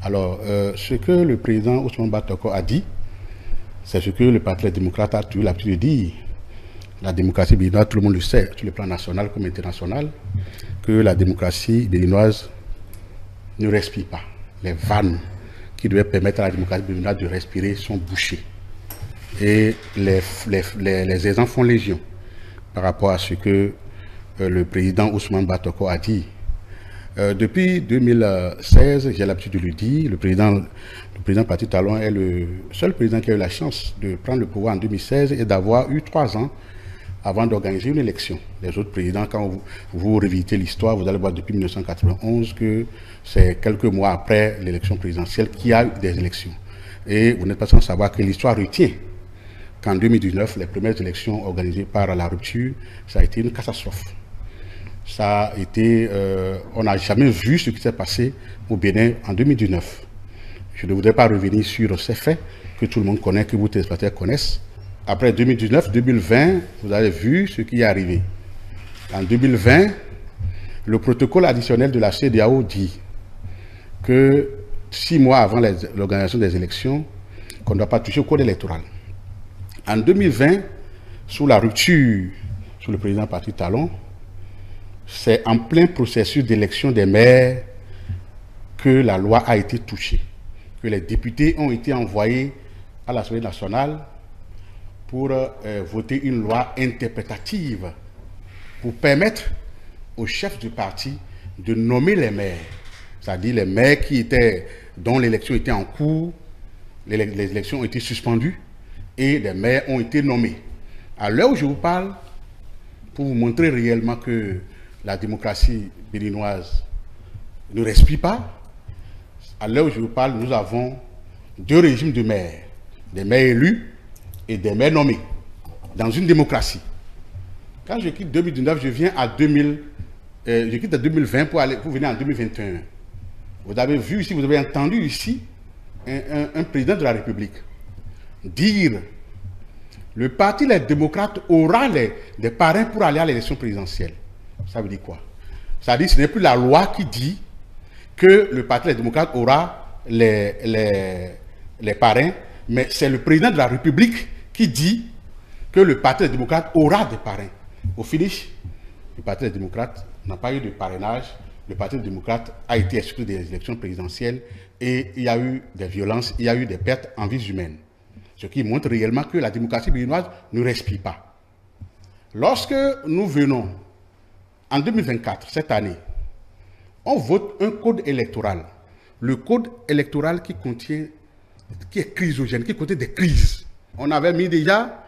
Alors, ce que le président Ousmane Batoko a dit, c'est ce que le Parti démocrate a toujours l'habitude de dire. La démocratie béninoise, tout le monde le sait, sur le plan national comme international, que la démocratie béninoise ne respire pas. Les vannes qui devaient permettre à la démocratie béninoise de respirer sont bouchées. Et les exemples font légion par rapport à ce que le président Ousmane Batoko a dit. Depuis 2016, j'ai l'habitude de le dire, le président Patrice Talon est le seul président qui a eu la chance de prendre le pouvoir en 2016 et d'avoir eu 3 ans avant d'organiser une élection. Les autres présidents, quand vous revisitez l'histoire, vous allez voir depuis 1991 que c'est quelques mois après l'élection présidentielle qu'il y a eu des élections. Et vous n'êtes pas sans savoir que l'histoire retient qu'en 2019, les premières élections organisées par la rupture, ça a été une catastrophe. Ça a été, on n'a jamais vu ce qui s'est passé au Bénin en 2019. Je ne voudrais pas revenir sur ces faits que tout le monde connaît, que vous téléspectateurs connaissent. Après 2019, 2020, vous avez vu ce qui est arrivé. En 2020, le protocole additionnel de la CEDEAO dit que 6 mois avant l'organisation des élections, qu'on ne doit pas toucher au code électoral. En 2020, sous la rupture, sous le président Patrice Talon, c'est en plein processus d'élection des maires que la loi a été touchée, que les députés ont été envoyés à l'Assemblée nationale pour voter une loi interprétative pour permettre aux chefs du parti de nommer les maires, c'est-à-dire les maires dont l'élection était en cours, les élections ont été suspendues et les maires ont été nommés. À l'heure où je vous parle, pour vous montrer réellement que la démocratie béninoise ne respire pas, à l'heure où je vous parle, nous avons 2 régimes de maires, des maires élus et des maires nommés, dans une démocratie. Quand je quitte 2019, je viens à 2020 pour venir en 2021. Vous avez vu ici, vous avez entendu ici un président de la République dire le parti les démocrates aura des parrains pour aller à l'élection présidentielle. Ça veut dire quoi? Ça veut dire que ce n'est plus la loi qui dit que le parti les démocrates aura les parrains, mais c'est le président de la République qui dit que le parti des démocrates aura des parrains. Au finish, le parti des démocrates n'a pas eu de parrainage. Le parti des démocrates a été exclu des élections présidentielles et il y a eu des violences, il y a eu des pertes en vies humaines. Ce qui montre réellement que la démocratie béninoise ne respire pas. Lorsque nous venons en 2024, cette année, on vote un code électoral. Le code électoral qui est chrysogène, qui contient des crises. On avait mis déjà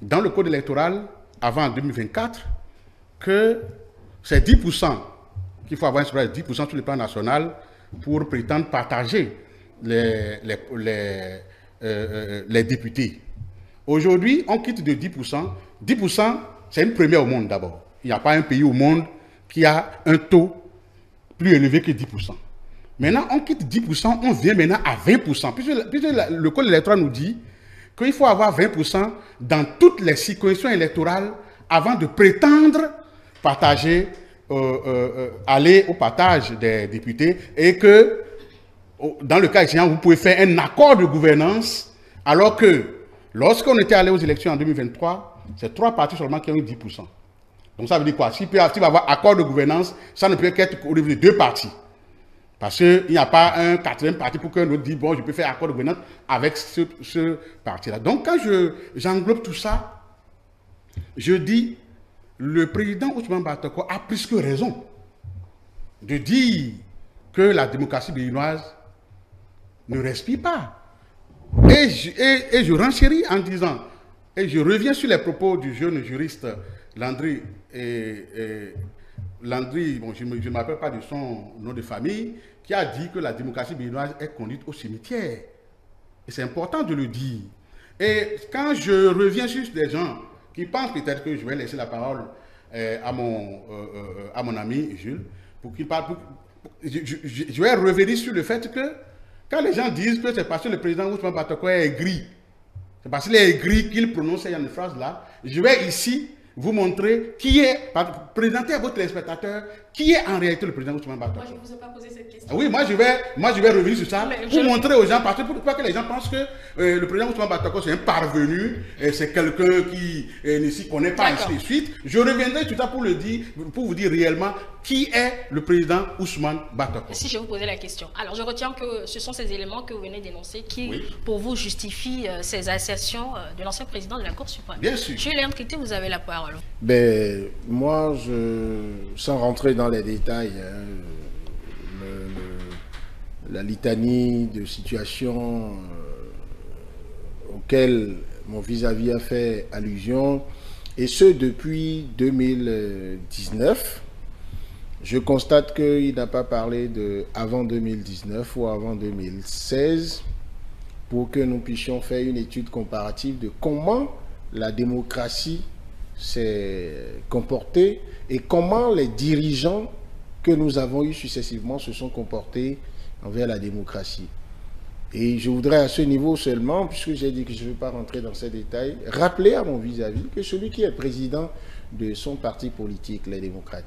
dans le code électoral, avant 2024, que c'est 10% qu'il faut avoir un suffrage de 10% sur le plan national pour prétendre partager les députés. Aujourd'hui, on quitte de 10%. 10%, c'est une première au monde d'abord. Il n'y a pas un pays au monde qui a un taux plus élevé que 10%. Maintenant, on quitte 10%, on vient maintenant à 20%. Puisque le code électoral nous dit qu'il faut avoir 20% dans toutes les circonscriptions électorales avant de prétendre partager, aller au partage des députés et que, dans le cas échéant, vous pouvez faire un accord de gouvernance alors que lorsqu'on était allé aux élections en 2023, c'est 3 partis seulement qui ont eu 10%. Donc ça veut dire quoi? S'il va y avoir accord de gouvernance, ça ne peut qu'être au niveau de 2 partis. Parce qu'il n'y a pas un 4e parti pour qu'un autre dise, bon, je peux faire accord de gouvernance avec ce parti-là. Donc quand j'englobe tout ça, je dis, le président Ousmane Batoko a plus que raison de dire que la démocratie béninoise ne respire pas. Et je renchéris en disant, et je reviens sur les propos du jeune juriste Landry, bon, je ne m'appelle pas de son nom de famille, qui a dit que la démocratie béninoise est conduite au cimetière. Et c'est important de le dire. Et quand je reviens sur des gens qui pensent peut-être que je vais laisser la parole à mon ami Jules, pour qu'il parle, je vais revenir sur le fait que quand les gens disent que c'est parce que le président Ousmane Batoko est aigri, c'est parce qu'il est aigri qu'il prononce une phrase là, je vais ici vous montrer qui est, présenter à vos téléspectateurs qui est en réalité le président Ousmane Bator. Moi, je ne vous ai pas posé cette question. Oui, moi je vais revenir sur ça pour montrer aux gens, parce que pour pas que les gens pensent que le président Ousmane Bator c'est un parvenu, c'est quelqu'un qui ne s'y connaît pas, ainsi de suite. Je reviendrai tout ça pour vous dire réellement qui est le président Ousmane Bator. Si je vous posais la question. Alors, je retiens que ce sont ces éléments que vous venez d'énoncer qui, pour vous, justifient ces assertions de l'ancien président de la Cour suprême. Bien sûr. Chez Léon Trité, vous avez la parole. Ben, moi, sans rentrer dans les détails, la litanie de situations auxquelles mon vis-à-vis a fait allusion, et ce depuis 2019, je constate qu'il n'a pas parlé de avant 2019 ou avant 2016 pour que nous puissions faire une étude comparative de comment la démocratie s'est comportée et comment les dirigeants que nous avons eus successivement se sont comportés envers la démocratie. Et je voudrais à ce niveau seulement, puisque j'ai dit que je ne veux pas rentrer dans ces détails, rappeler à mon vis-à-vis que celui qui est président de son parti politique, les démocrates,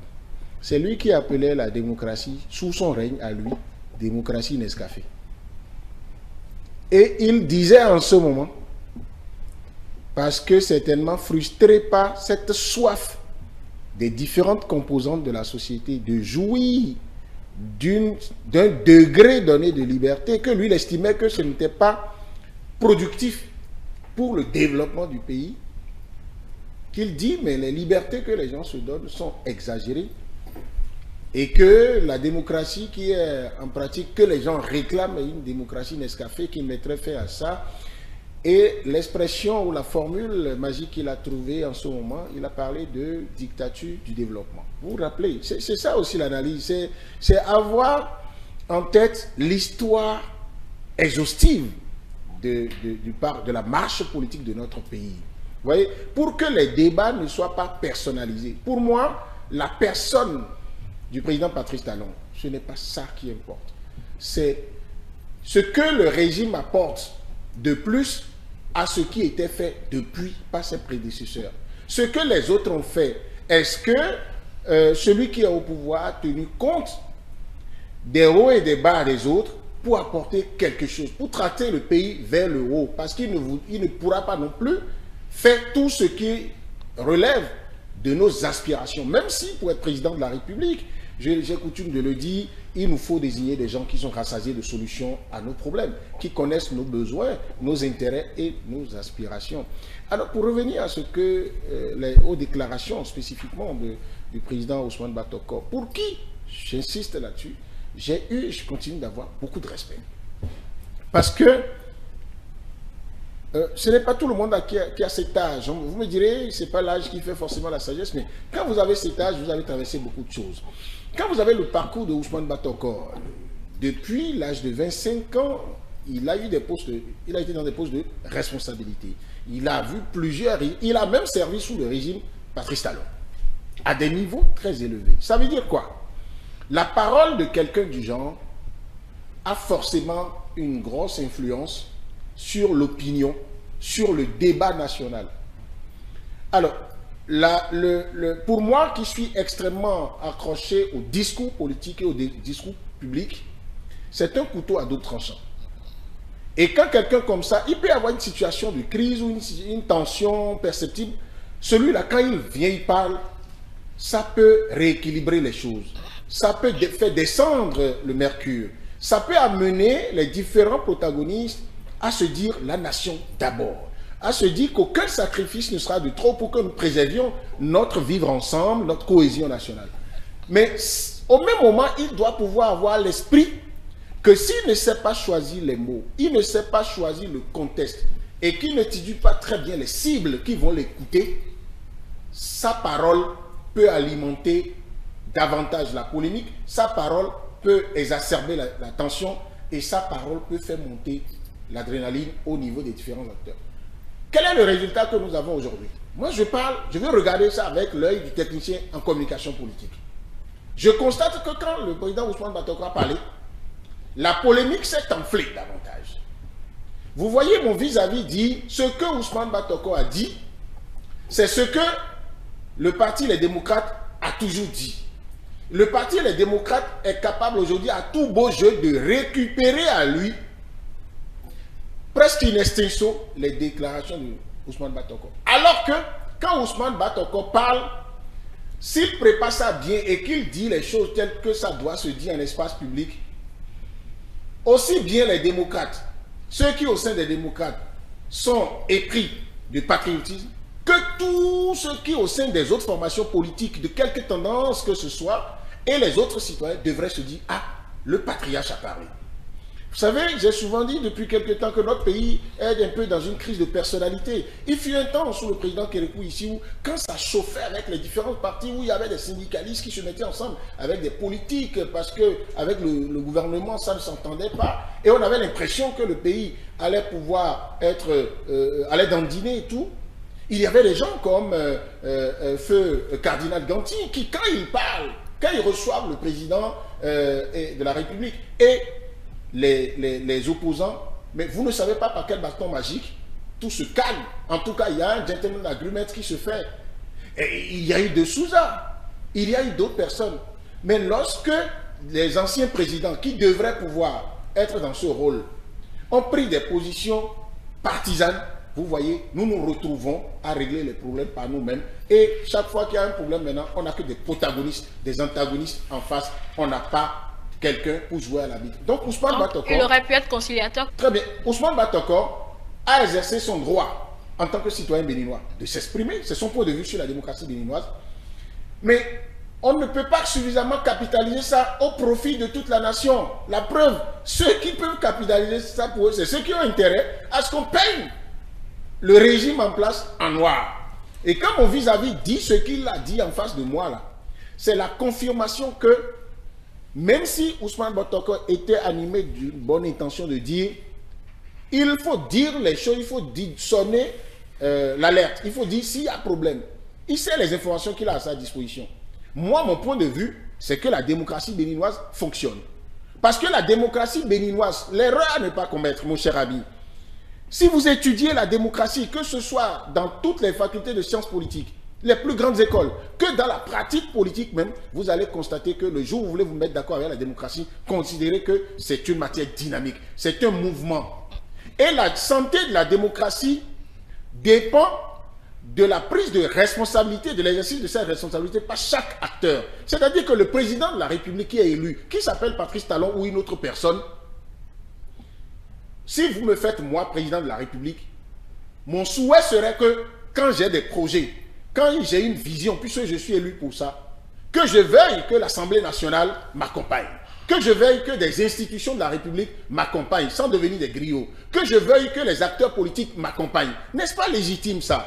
c'est lui qui appelait la démocratie, sous son règne à lui, démocratie Nescafé. Et il disait en ce moment, parce que certainement frustré par cette soif des différentes composantes de la société de jouir d'un degré donné de liberté que lui il estimait que ce n'était pas productif pour le développement du pays, qu'il dit mais les libertés que les gens se donnent sont exagérées et que la démocratie qui est en pratique, que les gens réclament une démocratie Nescafé qui mettrait fin à ça. Et l'expression ou la formule magique qu'il a trouvée en ce moment, il a parlé de dictature du développement. Vous vous rappelez, c'est ça aussi l'analyse, c'est avoir en tête l'histoire exhaustive de la marche politique de notre pays. Vous voyez, pour que les débats ne soient pas personnalisés. Pour moi, la personne du président Patrice Talon, ce n'est pas ça qui importe. C'est ce que le régime apporte de plus à ce qui était fait depuis par ses prédécesseurs. Ce que les autres ont fait, est-ce que celui qui est au pouvoir a tenu compte des hauts et des bas des autres pour apporter quelque chose, pour traiter le pays vers le haut? Parce qu'il ne pourra pas non plus faire tout ce qui relève de nos aspirations. Même si, pour être président de la République, j'ai coutume de le dire, il nous faut désigner des gens qui sont rassasiés de solutions à nos problèmes, qui connaissent nos besoins, nos intérêts et nos aspirations. Alors, pour revenir à ce que aux déclarations spécifiquement du président Ousmane Batoko, pour qui, j'insiste là-dessus, j'ai eu et je continue d'avoir beaucoup de respect. Parce que ce n'est pas tout le monde qui a cet âge. Vous me direz, ce n'est pas l'âge qui fait forcément la sagesse, mais quand vous avez cet âge, vous avez traversé beaucoup de choses. Quand vous avez le parcours de Ousmane Batoko, depuis l'âge de 25 ans, il a été dans des postes de responsabilité. Il a vu il a même servi sous le régime Patrice Talon, à des niveaux très élevés. Ça veut dire quoi? La parole de quelqu'un du genre a forcément une grosse influence sur l'opinion, sur le débat national. Alors, pour moi qui suis extrêmement accroché au discours politique et au discours public, c'est un couteau à double tranchant. Et quand quelqu'un comme ça, il peut y avoir une situation de crise ou une tension perceptible, celui-là, quand il vient, il parle, ça peut rééquilibrer les choses. Ça peut faire descendre le mercure. Ça peut amener les différents protagonistes à se dire la nation d'abord. À se dire qu'aucun sacrifice ne sera de trop pour que nous préservions notre vivre ensemble, notre cohésion nationale. Mais au même moment, il doit pouvoir avoir l'esprit que s'il ne sait pas choisir les mots, il ne sait pas choisir le contexte et qu'il n'étudie pas très bien les cibles qui vont l'écouter, sa parole peut alimenter davantage la polémique, sa parole peut exacerber la tension et sa parole peut faire monter l'adrénaline au niveau des différents acteurs. Quel est le résultat que nous avons aujourd'hui? Moi, je veux regarder ça avec l'œil du technicien en communication politique. Je constate que quand le président Ousmane Batoko a parlé, la polémique s'est enflée davantage. Vous voyez, mon vis-à-vis dit, ce que Ousmane Batoko a dit, c'est ce que le parti Les Démocrates a toujours dit. Le parti Les Démocrates est capable aujourd'hui à tout beau jeu de récupérer à lui, presque in extenso, les déclarations de Ousmane Batoko. Alors que, quand Ousmane Batoko parle, s'il prépare ça bien et qu'il dit les choses telles que ça doit se dire en espace public, aussi bien les démocrates, ceux qui au sein des démocrates sont épris de patriotisme, que tous ceux qui au sein des autres formations politiques, de quelque tendance que ce soit, et les autres citoyens devraient se dire, ah, le patriarche a parlé. Vous savez, j'ai souvent dit depuis quelque temps que notre pays est un peu dans une crise de personnalité. Il fut un temps sous le président Kérékou ici où, quand ça chauffait avec les différentes parties, où il y avait des syndicalistes qui se mettaient ensemble avec des politiques, parce qu'avec le gouvernement, ça ne s'entendait pas. Et on avait l'impression que le pays allait pouvoir allait dandiner et tout. Il y avait des gens comme Feu Cardinal Ganti qui, quand ils parlent, quand ils reçoivent le président de la République et les opposants, mais vous ne savez pas par quel bâton magique tout se calme. En tout cas, il y a un gentleman agreement qui se fait. Et il y a eu de Souza, il y a eu d'autres personnes. Mais lorsque les anciens présidents qui devraient pouvoir être dans ce rôle ont pris des positions partisanes, vous voyez, nous nous retrouvons à régler les problèmes par nous-mêmes. Et chaque fois qu'il y a un problème maintenant, on n'a que des protagonistes, des antagonistes en face. On n'a pas quelqu'un pour jouer à la bite. Donc Ousmane Batoko... Il aurait pu être conciliateur. Très bien. Ousmane Batoko a exercé son droit en tant que citoyen béninois de s'exprimer. C'est son point de vue sur la démocratie béninoise. Mais on ne peut pas suffisamment capitaliser ça au profit de toute la nation. La preuve, ceux qui peuvent capitaliser ça pour eux, c'est ceux qui ont intérêt à ce qu'on paye le régime en place en noir. Et quand mon vis-à-vis dit ce qu'il a dit en face de moi là, c'est la confirmation que même si Ousmane Batoko était animé d'une bonne intention de dire, il faut dire les choses, il faut sonner l'alerte, il faut dire s'il y a problème. Il sait les informations qu'il a à sa disposition. Moi, mon point de vue, c'est que la démocratie béninoise fonctionne. Parce que la démocratie béninoise, l'erreur à ne pas commettre, mon cher ami, si vous étudiez la démocratie, que ce soit dans toutes les facultés de sciences politiques, les plus grandes écoles, que dans la pratique politique même, vous allez constater que le jour où vous voulez vous mettre d'accord avec la démocratie, considérez que c'est une matière dynamique, c'est un mouvement. Et la santé de la démocratie dépend de la prise de responsabilité, de l'exercice de cette responsabilité par chaque acteur. C'est-à-dire que le président de la République qui est élu, qui s'appelle Patrice Talon ou une autre personne, si vous me faites, moi, président de la République, mon souhait serait que, quand j'ai des projets, quand j'ai une vision, puisque je suis élu pour ça, que je veuille que l'Assemblée nationale m'accompagne, que je veuille que des institutions de la République m'accompagnent, sans devenir des griots, que je veuille que les acteurs politiques m'accompagnent. N'est-ce pas légitime ça?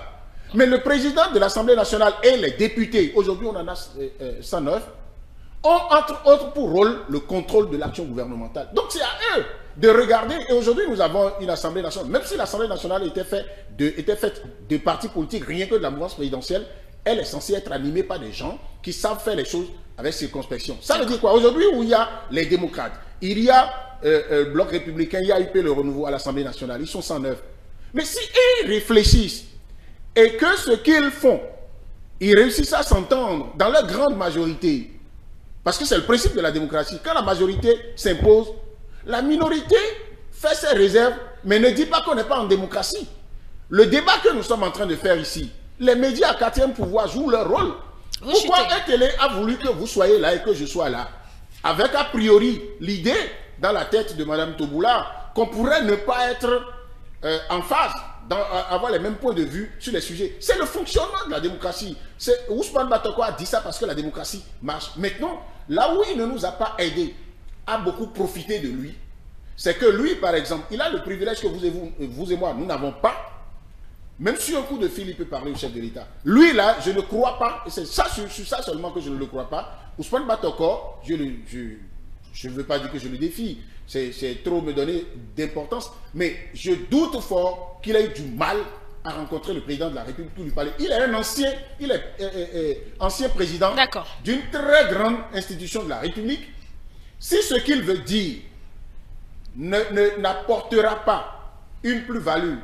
Mais le président de l'Assemblée nationale et les députés, aujourd'hui on en a 109, ont entre autres pour rôle le contrôle de l'action gouvernementale. Donc c'est à eux de regarder, et aujourd'hui nous avons une Assemblée nationale, même si l'Assemblée nationale était faite de partis politiques, rien que de la mouvance présidentielle, elle est censée être animée par des gens qui savent faire les choses avec circonspection. Ça veut dire quoi? Aujourd'hui où il y a les démocrates, il y a le bloc républicain, il y a UP le renouveau à l'Assemblée nationale, ils sont 109. Mais si ils réfléchissent et que ce qu'ils font, ils réussissent à s'entendre dans leur grande majorité, parce que c'est le principe de la démocratie, quand la majorité s'impose, la minorité fait ses réserves, mais ne dit pas qu'on n'est pas en démocratie. Le débat que nous sommes en train de faire ici, les médias à quatrième pouvoir jouent leur rôle. Pourquoi RTL a voulu que vous soyez là et que je sois là? Avec a priori l'idée dans la tête de Mme Toboula qu'on pourrait ne pas être en phase, avoir les mêmes points de vue sur les sujets. C'est le fonctionnement de la démocratie. Ousmane Batoko a dit ça parce que la démocratie marche. Maintenant, là où il ne nous a pas aidés à beaucoup profiter de lui, c'est que lui, par exemple, il a le privilège que vous et moi, nous n'avons pas. Même sur un coup de fil, il peut parler au chef de l'État. Lui, là, je ne crois pas, et c'est ça, sur ça seulement que je ne le crois pas. Ousmane Batoko, je ne veux pas dire que je le défie, c'est trop me donner d'importance, mais je doute fort qu'il ait eu du mal à rencontrer le président de la République pour lui parler. Il est un ancien, ancien président d'une très grande institution de la République. Si ce qu'il veut dire n'apportera pas une plus-value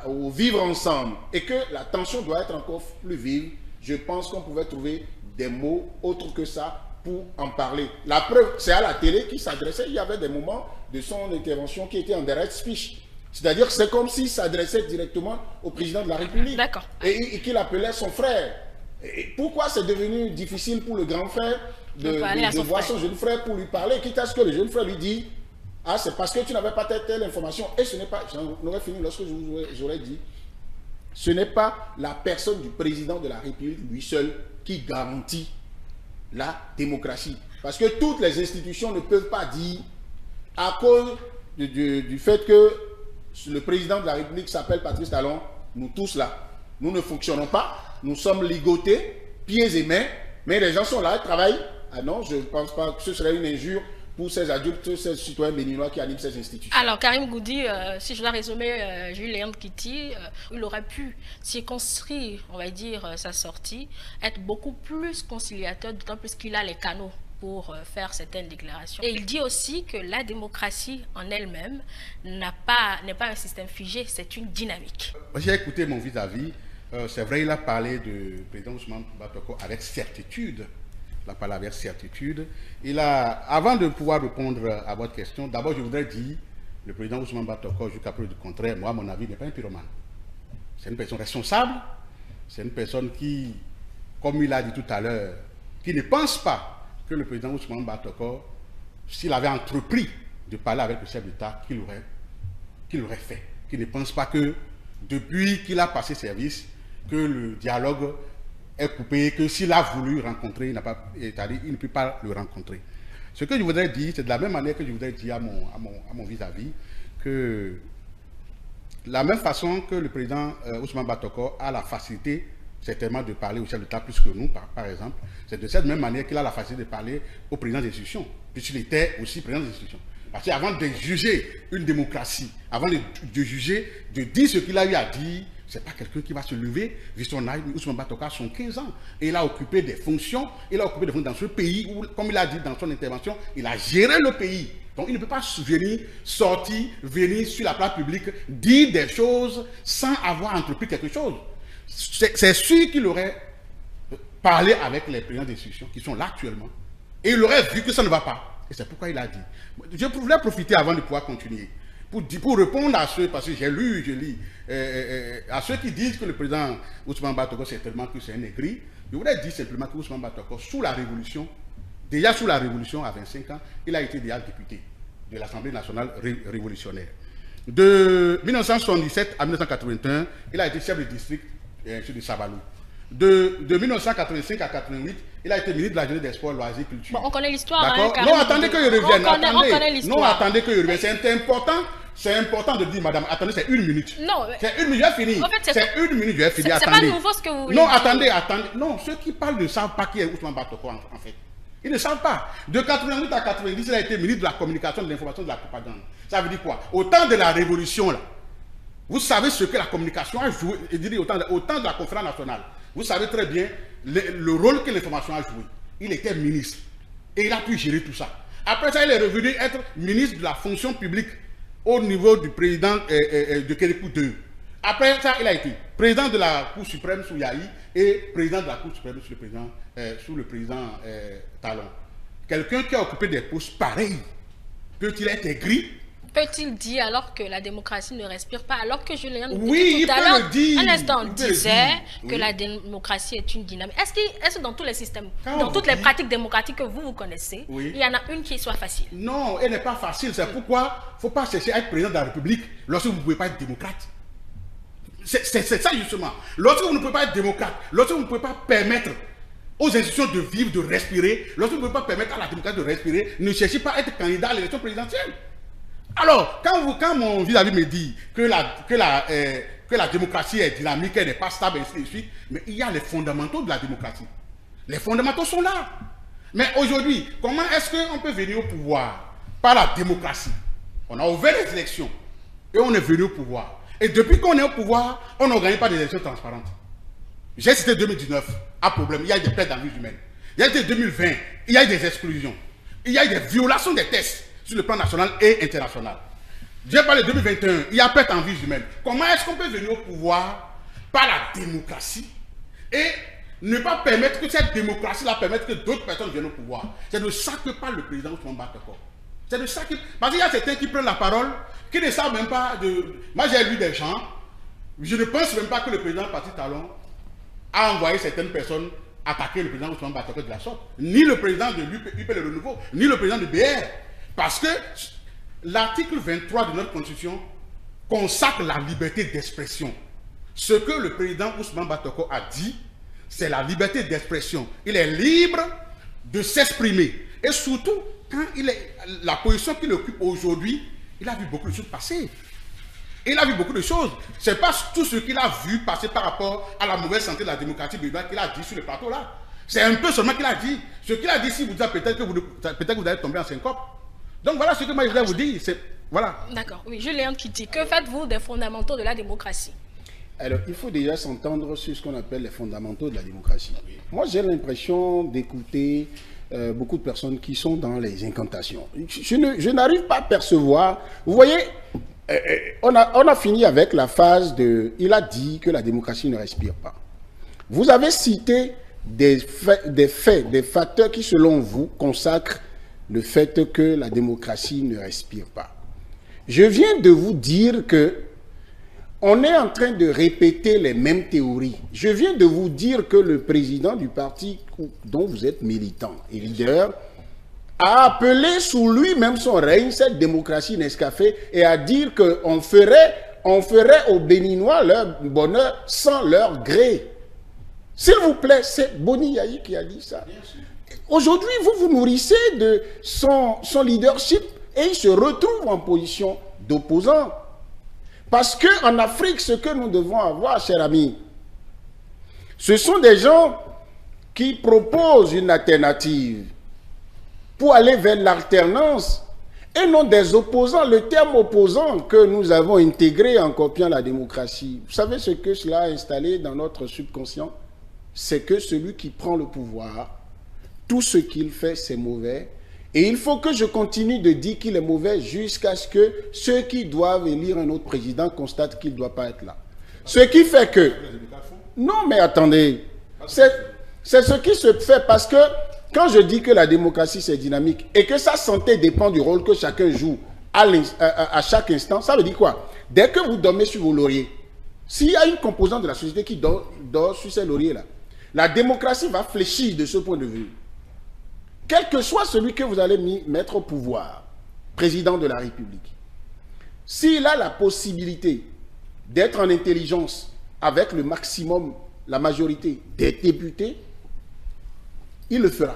au vivre ensemble et que la tension doit être encore plus vive, je pense qu'on pouvait trouver des mots autres que ça pour en parler. La preuve, c'est à la télé qu'il s'adressait, il y avait des moments de son intervention qui étaient en direct speech. C'est-à-dire que c'est comme s'il s'adressait directement au président de la République. D'accord. Et qu'il appelait son frère. Et pourquoi c'est devenu difficile pour le grand frère de voir son jeune frère pour lui parler, quitte à ce que le jeune frère lui dit « Ah, c'est parce que tu n'avais pas telle information. » Et ce n'est pas, j'en aurais fini lorsque j'aurais dit, ce n'est pas la personne du président de la République lui seul qui garantit la démocratie. Parce que toutes les institutions ne peuvent pas dire, à cause du fait que le président de la République s'appelle Patrice Talon, nous tous là, nous ne fonctionnons pas, nous sommes ligotés, pieds et mains, mais les gens sont là, ils travaillent. Ah non, je ne pense pas que ce serait une injure pour ces adultes, ces citoyens béninois qui animent ces institutions. Alors, Karim Goudi, si je dois résumer Julien Kiti, il aurait pu circonscrire, on va dire, sa sortie, être beaucoup plus conciliateur, d'autant plus qu'il a les canaux pour faire certaines déclarations. Et il dit aussi que la démocratie en elle-même n'est pas un système figé, c'est une dynamique. J'ai écouté mon vis-à-vis. C'est vrai, il a parlé du président Ousmane Batoko avec certitude. Il a parlé avec certitude. Avant de pouvoir répondre à votre question, d'abord je voudrais dire, le président Ousmane Batoko, jusqu'à preuve du contraire, moi à mon avis, n'est pas un pyromane. C'est une personne responsable, c'est une personne qui, comme il a dit tout à l'heure, qui ne pense pas que le président Ousmane Batoko, s'il avait entrepris de parler avec le chef d'État, qu'il l'aurait fait. Qui ne pense pas que depuis qu'il a passé service, que le dialogue est coupé, que s'il a voulu rencontrer, il ne peut pas le rencontrer. Ce que je voudrais dire, c'est de la même manière que je voudrais dire à mon vis-à-vis, que la même façon que le président Ousmane Batoko a la facilité certainement de parler au chef d'État plus que nous, par exemple, c'est de cette même manière qu'il a la facilité de parler au président des institutions, puisqu'il était aussi président des institutions. Parce qu'avant de juger une démocratie, avant de juger, de dire ce qu'il a eu à dire, ce n'est pas quelqu'un qui va se lever, vu son âge. Ousmane Batoko a son 15 ans, et il a occupé des fonctions, dans ce pays où, comme il a dit dans son intervention, il a géré le pays. Donc il ne peut pas venir sur la place publique, dire des choses sans avoir entrepris quelque chose. C'est sûr qu'il aurait parlé avec les présidents d'institutions qui sont là actuellement, et il aurait vu que ça ne va pas. Et c'est pourquoi il a dit. Je voulais profiter avant de pouvoir continuer, pour répondre à ceux, parce que je lis, à ceux qui disent que le président Ousmane Batoko, certainement que c'est un aigri. Je voudrais dire simplement que Ousmane Batoko, sous la Révolution, déjà sous la Révolution, à 25 ans, il a été déjà député de l'Assemblée nationale révolutionnaire. De 1977 à 1981, il a été chef de district de Sabalou. De 1985 à 88, il a été ministre de la Jeunesse, des Sports, Loisirs, Culture. Bon, on connaît l'histoire. D'accord. Hein, non, attendez que je revienne. Non, attendez que je revienne. C'est important de dire, madame, attendez, c'est une minute. Non, c'est une minute, j'ai fini. En fait, c'est une minute, j'ai fini. C'est pas nouveau ce que vous voulez dire. attendez. Non, ceux qui parlent ne savent pas qui est Ousmane Batoko, en fait. Ils ne savent pas. De 88 à 90, il a été ministre de la Communication, de l'Information, de la Propagande. Ça veut dire quoi? Au temps de la Révolution, là, vous savez ce que la communication a joué, et dire au temps de la conférence nationale. Vous savez très bien le rôle que l'information a joué. Il était ministre et il a pu gérer tout ça. Après ça, il est revenu être ministre de la fonction publique au niveau du président de Kérékou II. Après ça, il a été président de la Cour suprême sous Yahi et président de la Cour suprême sous le président Talon. Quelqu'un qui a occupé des postes pareils, peut-il être aigri? Peut-il dire alors que la démocratie ne respire pas, alors que Julien oui, tout à l'heure, un instant, disait que la démocratie est une dynamique. Est-ce que dans tous les systèmes, dans toutes les pratiques démocratiques que vous connaissez, il y en a une qui soit facile? Non, elle n'est pas facile. C'est pourquoi il ne faut pas chercher à être président de la République lorsque vous ne pouvez pas être démocrate. C'est ça justement. Lorsque vous ne pouvez pas être démocrate, lorsque vous ne pouvez pas permettre aux institutions de vivre, de respirer, lorsque vous ne pouvez pas permettre à la démocratie de respirer, ne cherchez pas à être candidat à l'élection présidentielle. Alors, quand mon vis-à-vis me dit que la démocratie est dynamique, elle n'est pas stable, et ainsi de suite, mais il y a les fondamentaux de la démocratie. Les fondamentaux sont là. Mais aujourd'hui, comment est-ce qu'on peut venir au pouvoir par la démocratie? On a ouvert les élections et on est venu au pouvoir. Et depuis qu'on est au pouvoir, on n'organise pas des élections transparentes. J'ai cité 2019, à problème, il y a eu des pertes dans la vie humaine. Il y a été 2020, il y a eu des exclusions. Il y a eu des violations des tests sur le plan national et international. J'ai parlé de 2021, il y a perte en vies humaines. Comment est-ce qu'on peut venir au pouvoir par la démocratie et ne pas permettre que cette démocratie-là permette que d'autres personnes viennent au pouvoir? C'est de ça que parle le président Ousmane Batoko. C'est de ça que... Parce qu'il y a certains qui prennent la parole, qui ne savent même pas de... Moi, j'ai lu des gens, je ne pense même pas que le président Patrice Talon a envoyé certaines personnes attaquer le président Ousmane Batoko de la sorte. Ni le président de l'UP Le Renouveau, ni le président de BR. Parce que l'article 23 de notre Constitution consacre la liberté d'expression. Ce que le président Ousmane Batoko a dit, c'est la liberté d'expression. Il est libre de s'exprimer. Et surtout, quand la position qu'il occupe aujourd'hui, il a vu beaucoup de choses passer. Il a vu beaucoup de choses. Ce n'est pas tout ce qu'il a vu passer par rapport à la mauvaise santé de la démocratie béninoise qu'il a dit sur le plateau là. C'est un peu seulement qu'il a dit. Ce qu'il a dit, si vous dites peut-être que vous allez tomber en syncope. Donc voilà ce que moi je voulais vous dire. Voilà. D'accord. Oui, Julien Kitty, que faites-vous des fondamentaux de la démocratie? Alors, il faut déjà s'entendre sur ce qu'on appelle les fondamentaux de la démocratie. Moi, j'ai l'impression d'écouter beaucoup de personnes qui sont dans les incantations. Je n'arrive pas à percevoir. Vous voyez, on a fini avec la phase de... Il a dit que la démocratie ne respire pas. Vous avez cité des facteurs qui, selon vous, consacrent le fait que la démocratie ne respire pas. Je viens de vous dire que on est en train de répéter les mêmes théories. Je viens de vous dire que le président du parti dont vous êtes militant et leader a appelé sous lui-même son règne cette démocratie Nescafé et a dit qu'on ferait aux Béninois leur bonheur sans leur gré. S'il vous plaît, c'est Boni Yahi qui a dit ça. Aujourd'hui, vous nourrissez de son leadership et il se retrouve en position d'opposant. Parce qu'en Afrique, ce que nous devons avoir, chers amis, ce sont des gens qui proposent une alternative pour aller vers l'alternance et non des opposants. Le terme opposant que nous avons intégré en copiant la démocratie, vous savez ce que cela a installé dans notre subconscient? C'est que celui qui prend le pouvoir, tout ce qu'il fait, c'est mauvais. Et il faut que je continue de dire qu'il est mauvais jusqu'à ce que ceux qui doivent élire un autre président constatent qu'il ne doit pas être là. Ce qui fait que... Non, mais attendez. C'est ce qui se fait parce que quand je dis que la démocratie, c'est dynamique et que sa santé dépend du rôle que chacun joue à chaque instant, ça veut dire quoi? Dès que vous dormez sur vos lauriers, s'il y a une composante de la société qui dort sur ces lauriers-là, la démocratie va fléchir de ce point de vue. Quel que soit celui que vous allez mettre au pouvoir, président de la République, s'il a la possibilité d'être en intelligence avec le maximum, la majorité des députés, il le fera.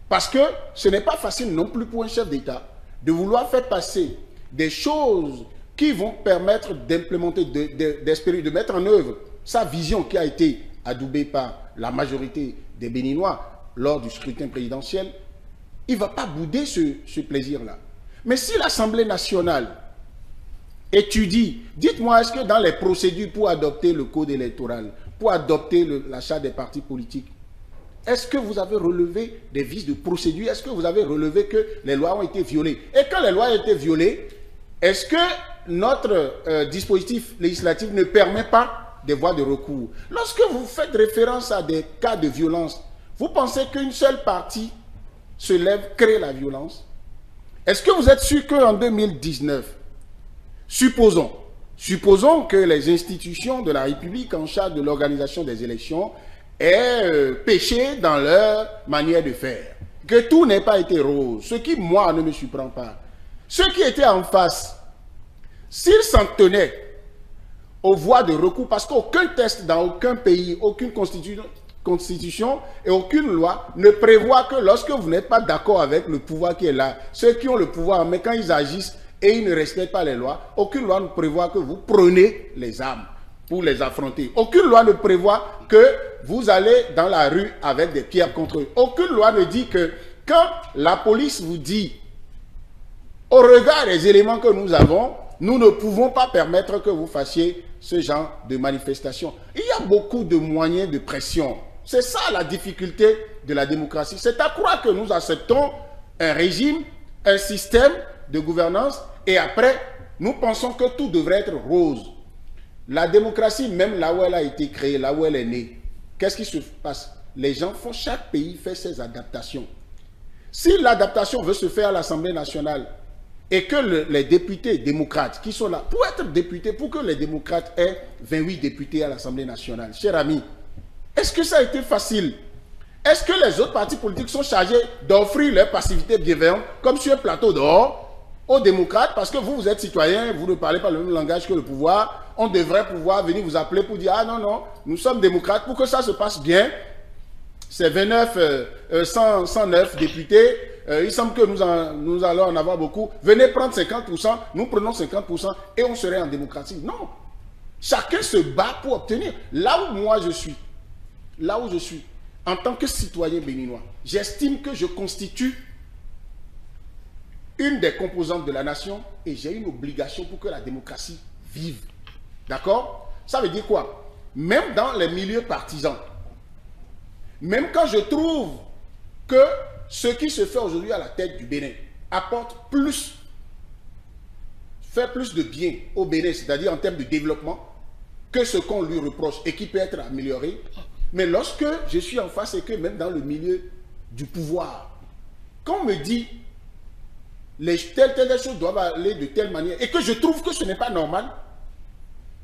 Parce que ce n'est pas facile non plus pour un chef d'État de vouloir faire passer des choses qui vont permettre d'implémenter, de mettre en œuvre sa vision qui a été adoubée par la majorité des Béninois lors du scrutin présidentiel. Il ne va pas bouder ce plaisir-là. Mais si l'Assemblée nationale étudie, dites-moi, est-ce que dans les procédures pour adopter le code électoral, pour adopter l'achat des partis politiques, est-ce que vous avez relevé des vices de procédure? Est-ce que vous avez relevé que les lois ont été violées? Et quand les lois ont été violées, est-ce que notre dispositif législatif ne permet pas des voies de recours? Lorsque vous faites référence à des cas de violence, vous pensez qu'une seule partie se lève, crée la violence? Est-ce que vous êtes sûr qu'en 2019, supposons que les institutions de la République en charge de l'organisation des élections aient péché dans leur manière de faire, que tout n'ait pas été rose, ce qui, moi, ne me surprend pas. Ceux qui étaient en face, s'ils s'en tenaient aux voies de recours, parce qu'aucun texte dans aucun pays, aucune constitution et aucune loi ne prévoit que lorsque vous n'êtes pas d'accord avec le pouvoir qui est là, ceux qui ont le pouvoir, mais quand ils agissent et ils ne respectent pas les lois, aucune loi ne prévoit que vous prenez les armes pour les affronter. Aucune loi ne prévoit que vous allez dans la rue avec des pierres contre eux. Aucune loi ne dit que quand la police vous dit, au regard des éléments que nous avons, nous ne pouvons pas permettre que vous fassiez ce genre de manifestation. Il y a beaucoup de moyens de pression. C'est ça la difficulté de la démocratie. C'est à croire que nous acceptons un régime, un système de gouvernance et après, nous pensons que tout devrait être rose. La démocratie, même là où elle a été créée, là où elle est née, qu'est-ce qui se passe? Les gens font, chaque pays fait ses adaptations. Si l'adaptation veut se faire à l'Assemblée nationale et que les députés démocrates qui sont là, pour être députés, pour que les démocrates aient 28 députés à l'Assemblée nationale, cher ami, est-ce que ça a été facile? Est-ce que les autres partis politiques sont chargés d'offrir leur passivité bienveillante, comme sur un plateau dehors, aux démocrates, parce que vous êtes citoyens, vous ne parlez pas le même langage que le pouvoir, on devrait pouvoir venir vous appeler pour dire « Ah non, non, nous sommes démocrates, pour que ça se passe bien, c'est 109 députés, il semble que nous allons en avoir beaucoup, venez prendre 50%, nous prenons 50% et on serait en démocratie. » Non, chacun se bat pour obtenir. Là où moi je suis, en tant que citoyen béninois, j'estime que je constitue une des composantes de la nation et j'ai une obligation pour que la démocratie vive. D'accord? Ça veut dire quoi? Même dans les milieux partisans, même quand je trouve que ce qui se fait aujourd'hui à la tête du Bénin apporte plus, fait plus de bien au Bénin, c'est-à-dire en termes de développement, que ce qu'on lui reproche et qui peut être amélioré. Mais lorsque je suis en face et que même dans le milieu du pouvoir, quand on me dit telles choses doivent aller de telle manière et que je trouve que ce n'est pas normal,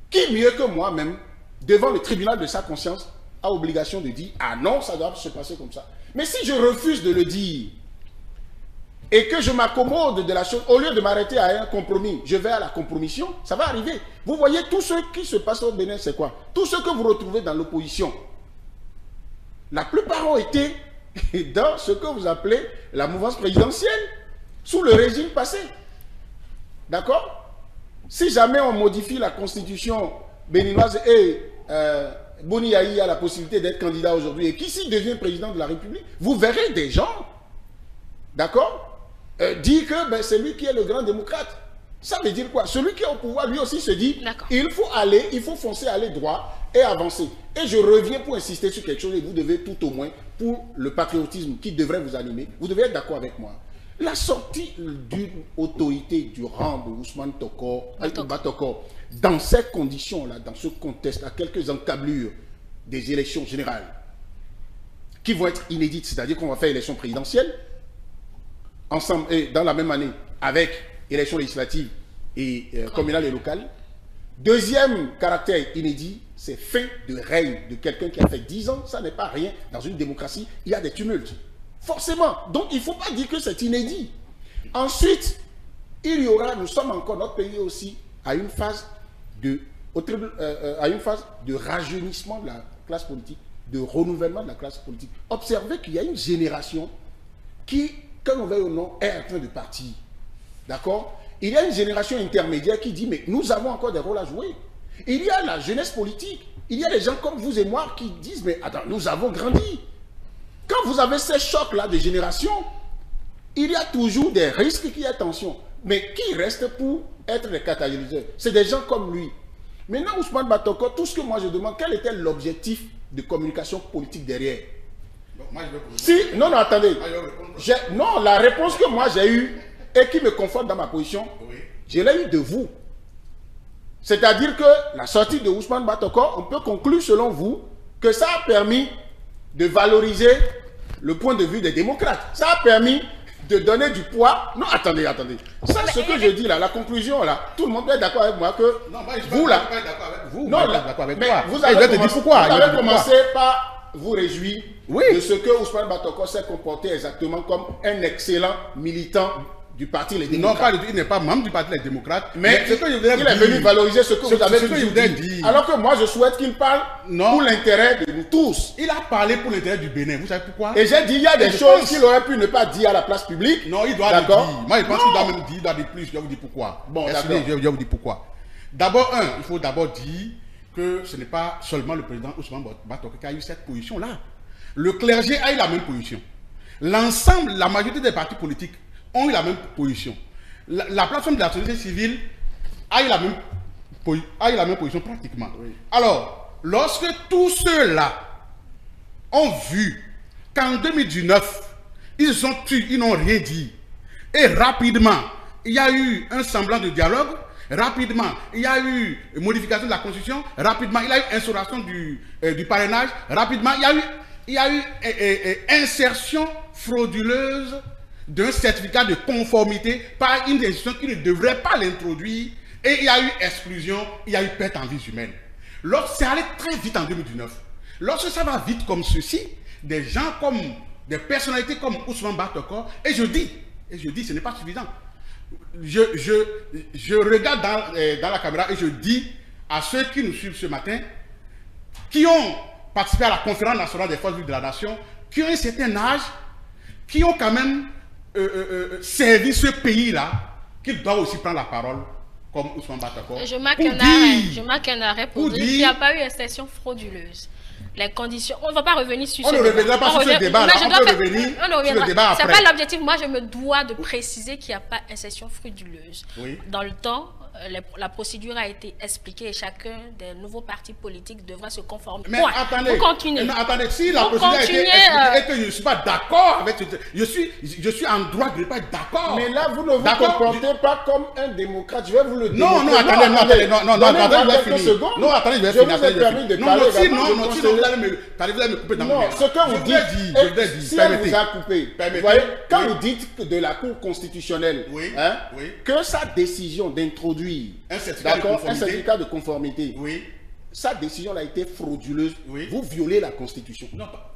qui mieux que moi-même, devant le tribunal de sa conscience, a obligation de dire « Ah non, ça doit se passer comme ça ». Mais si je refuse de le dire et que je m'accommode de la chose, au lieu de m'arrêter à un compromis, je vais à la compromission, ça va arriver. Vous voyez, tout ce qui se passe au Bénin, c'est quoi? Tout ce que vous retrouvez dans l'opposition, la plupart ont été dans ce que vous appelez la mouvance présidentielle, sous le régime passé. D'accord? Si jamais on modifie la constitution béninoise et Boni Yayi a la possibilité d'être candidat aujourd'hui et qui s'y devient président de la République, vous verrez des gens, d'accord, dire que ben, c'est lui qui est le grand démocrate. Ça veut dire quoi? Celui qui est au pouvoir, lui aussi se dit, il faut foncer, aller droit et avancer. Et je reviens pour insister sur quelque chose et vous devez tout au moins, pour le patriotisme qui devrait vous animer, vous devez être d'accord avec moi. La sortie d'une autorité du rang de Ousmane Batokor, dans ces conditions-là, dans ce contexte, à quelques encablures des élections générales, qui vont être inédites, c'est-à-dire qu'on va faire élection présidentielle, ensemble et dans la même année, avec élections législatives et communales et locales. Deuxième caractère inédit, c'est fin de règne de quelqu'un qui a fait 10 ans. Ça n'est pas rien. Dans une démocratie, il y a des tumultes. Forcément. Donc, il ne faut pas dire que c'est inédit. Ensuite, il y aura, nous sommes encore, notre pays aussi, à une phase de rajeunissement de la classe politique, de renouvellement de la classe politique. Observez qu'il y a une génération qui, quand on veut ou non, est en train de partir. D'accord? Il y a une génération intermédiaire qui dit, mais nous avons encore des rôles à jouer. Il y a la jeunesse politique. Il y a des gens comme vous et moi qui disent, mais attends, nous avons grandi. Quand vous avez ces chocs-là de génération, il y a toujours des risques qui attention. Mais qui reste pour être les catalyseurs? C'est des gens comme lui. Maintenant, Ousmane Batokor, tout ce que moi je demande, quel était l'objectif de communication politique derrière? Bon, moi, non, attendez. Non, la réponse que moi j'ai eue et qui me conforte dans ma position, je l'ai eue de vous. C'est-à-dire que la sortie de Ousmane Batokor, on peut conclure selon vous que ça a permis de valoriser le point de vue des démocrates. Ça a permis de donner du poids. Non, attendez. Ça, ce que je dis là, la conclusion là, tout le monde est d'accord avec moi que non, moi, vous là, pas d'accord avec vous. Non, moi, je suis d'accord avec toi. Vous avez commencé par vous réjouir de ce que Ousmane Batokor s'est comporté exactement comme un excellent militant du parti Les Démocrates. Non, pas du tout, il n'est pas membre du parti Les Démocrates. Mais il est venu valoriser ce que vous avez dit. Alors que moi, je souhaite qu'il parle pour l'intérêt de nous tous. Il a parlé pour l'intérêt du Bénin. Vous savez pourquoi? Et j'ai dit, il y a des choses qu'il aurait pu ne pas dire à la place publique. Non, il doit le dire. Moi, je pense qu'il doit même dire, il doit dire plus. Je vais vous dire pourquoi. Bon, d'accord. Je vais vous dire pourquoi. D'abord, il faut d'abord dire que ce n'est pas seulement le président Ousmane Batokor qui a eu cette position-là. Le clergé a eu la même position. L'ensemble, la majorité des partis politiques ont eu la même position. La plateforme de la société civile a eu la même position pratiquement. Oui. Alors, lorsque tous ceux-là ont vu qu'en 2019, ils se sont tués, ils n'ont rien dit, et rapidement, il y a eu un semblant de dialogue, rapidement, il y a eu modification de la Constitution, rapidement, il y a eu instauration du parrainage, rapidement, il y a eu insertion frauduleuse d'un certificat de conformité par une institution qui ne devrait pas l'introduire, et il y a eu exclusion, il y a eu perte en vies humaines. C'est allé très vite en 2019. Lorsque ça va vite comme ceci, des gens comme, des personnalités comme Ousmane Batoko, et je dis, ce n'est pas suffisant. Je regarde dans la caméra et je dis à ceux qui nous suivent ce matin, qui ont participé à la conférence nationale des forces vives de la nation, qui ont un certain âge, qui ont quand même servi ce pays-là, qu'ils doivent aussi prendre la parole, comme Ousmane Batoko. Je marque un arrêt pour dire qu'il n'y a pas eu insertion frauduleuse. Les conditions, on ne va pas revenir sur ce débat. On ne reviendra pas sur ce débat. On peut revenir sur le débat après. Ce n'est pas l'objectif. Moi, je me dois de préciser qu'il n'y a pas insertion frauduleuse. Oui. Dans le temps, la procédure a été expliquée et chacun des nouveaux partis politiques devra se conformer. Mais attendez, attendez, si la procédure a été expliquée et que je ne suis pas d'accord avec ce... Je suis en droit de ne pas être d'accord. Mais là, vous ne vous comportez pas comme un démocrate. Je vais vous le dire. Non, attendez, je vais finir. Non, attendez, je vais finir. Je vous ai permis de parler. Sinon, vous allez me couper dans mon Non, ce que vous dites, si elle vous a coupé, vous voyez, quand vous dites de la Cour constitutionnelle que sa décision d'introduire un certificat de conformité, sa décision a été frauduleuse, vous violez la Constitution.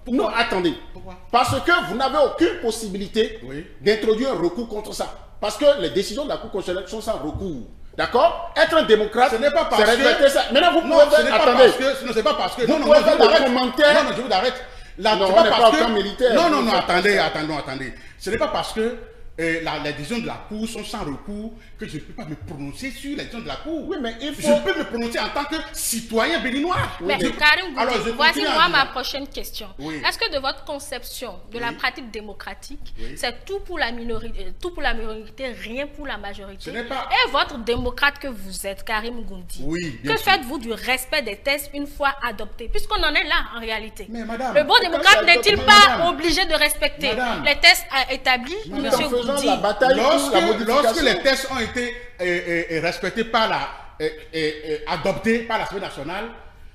Non, attendez. Pourquoi? Parce que vous n'avez aucune possibilité d'introduire un recours contre ça. Parce que les décisions de la Cour constitutionnelle sont sans recours. D'accord? Être un démocrate, ce n'est pas parce que... ça. Maintenant, vous pouvez faire... Attendez. Ce n'est pas parce que... Vous pouvez faire des commentaires... Non, je vous arrête. Non, on n'est pas au camp militaire. Non, attendez. Ce n'est pas parce que les décisions de la Cour sont sans recours que je ne peux pas me prononcer sur les décisions de la Cour. Oui, mais il faut... Je peux me prononcer en tant que citoyen béninois. Mais Karim, voici moi ma prochaine question. Est-ce que de votre conception de la pratique démocratique, c'est tout pour la minorité, rien pour la majorité? Et votre démocrate que vous êtes, Karim Goundi, que faites-vous du respect des tests une fois adoptés? Puisqu'on en est là en réalité. Mais madame, le bon démocrate n'est-il pas obligé de respecter les tests établis, monsieur Goundi? Lorsque les tests ont été respectés par adoptés par l'Assemblée nationale,